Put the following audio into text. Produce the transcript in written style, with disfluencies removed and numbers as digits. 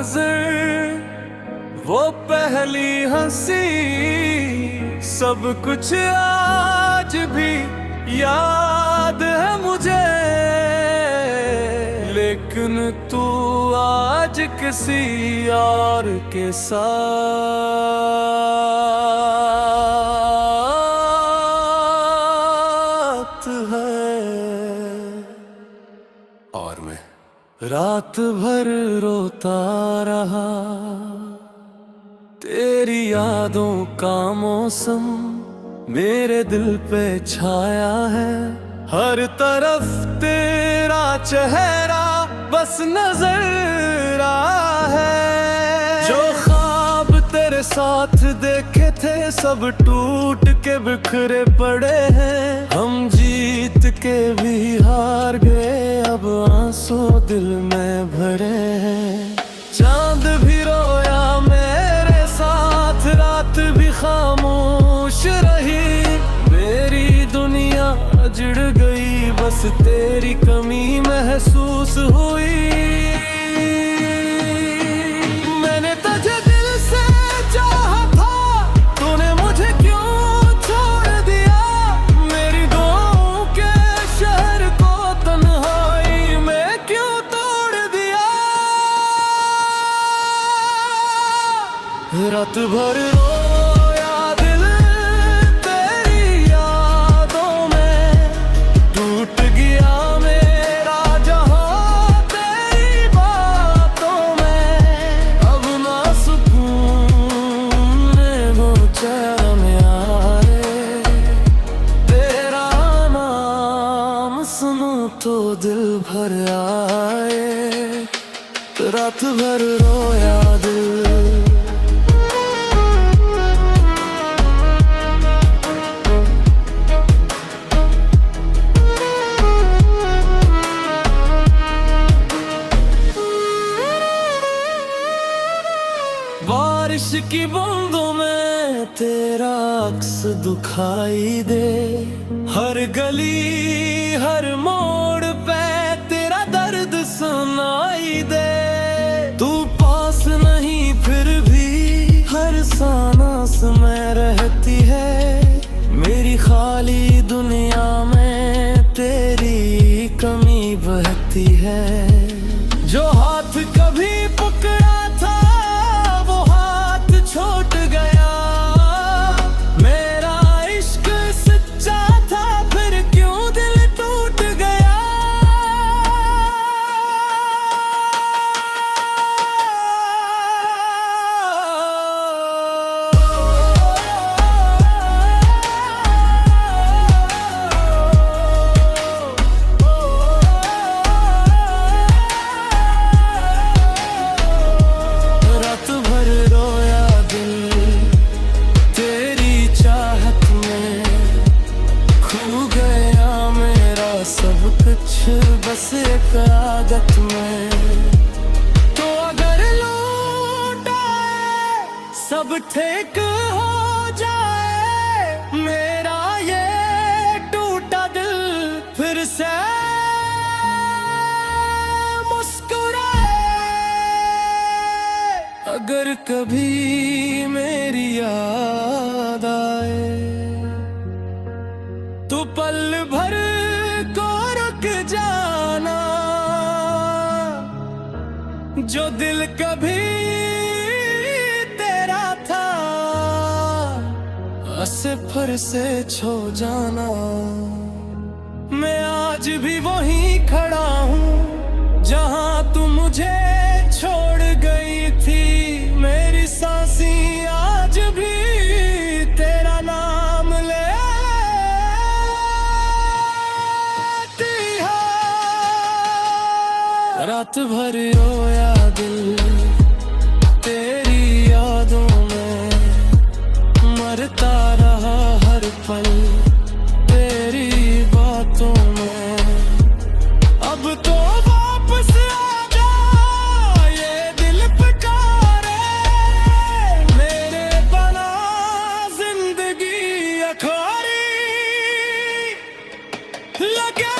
नजर, वो पहली हंसी, सब कुछ आज भी याद है मुझे। लेकिन तू आज किसी और के साथ है। और मैं रात भर रोता रहा, तेरी यादों का मौसम मेरे दिल पे छाया है। हर तरफ तेरा चेहरा बस नजर आया है। जो ख्वाब तेरे साथ देखे थे सब टूट के बिखरे पड़े हैं। हम जीत के भी हार गए, अब आंसू दिल में भरे हैं। चांद भी रोया मेरे साथ, रात भी खामोश रही। मेरी दुनिया उजड़ गई, बस तेरी कमी महसूस हुई। मैंने तुझे दिल से चाहा था, तूने मुझे क्यों छोड़ दिया। मेरी दुआओं के शहर को तन्हाई में क्यों तोड़ दिया। रात भर रोया दिल तेरी यादों में, टूट गया मेरा जहां तेरी बातों में। अब ना सुकून वो चैन आए, तेरा नाम सुनूं तो दिल भर आए। रात भर रोया दिल। बारिश की बूंदों में तेरा अक्स दिखाई दे। हर गली हर मोड़ पे तेरा दर्द सुनाई दे। तू पास नहीं फिर भी हर सांस में रहती है। मेरी खाली दुनिया में तेरी कमी बहती है। जो हाथ कभी पकड़ा था वो हाथ छूट गया। मेरा इश्क सच्चा था फिर क्यों दिल टूट गया। रात भर रोया दिल तेरी चाहत में, खो गया मेरा सब कुछ बस एक आदत में। तो अगर लौट आए सब ठीक हो जाए, मेरा ये टूटा दिल फिर से अगर कभी मेरी याद आए तो पल भर को रुक जाना। जो दिल कभी तेरा था ऐसे फिर से छो जाना। मैं आज भी वहीं खड़ा हूँ जहाँ तू मुझे छोड़ गई थी। मेरी सांसें आज भी तेरा नाम लेती है। रात भर रोया दिल तेरी यादों में, मरता रहा हर पल तेरी बातों में। अब तो वापस आ जा, ये दिल पुकारे। मेरे बना जिंदगी अखारी लगे।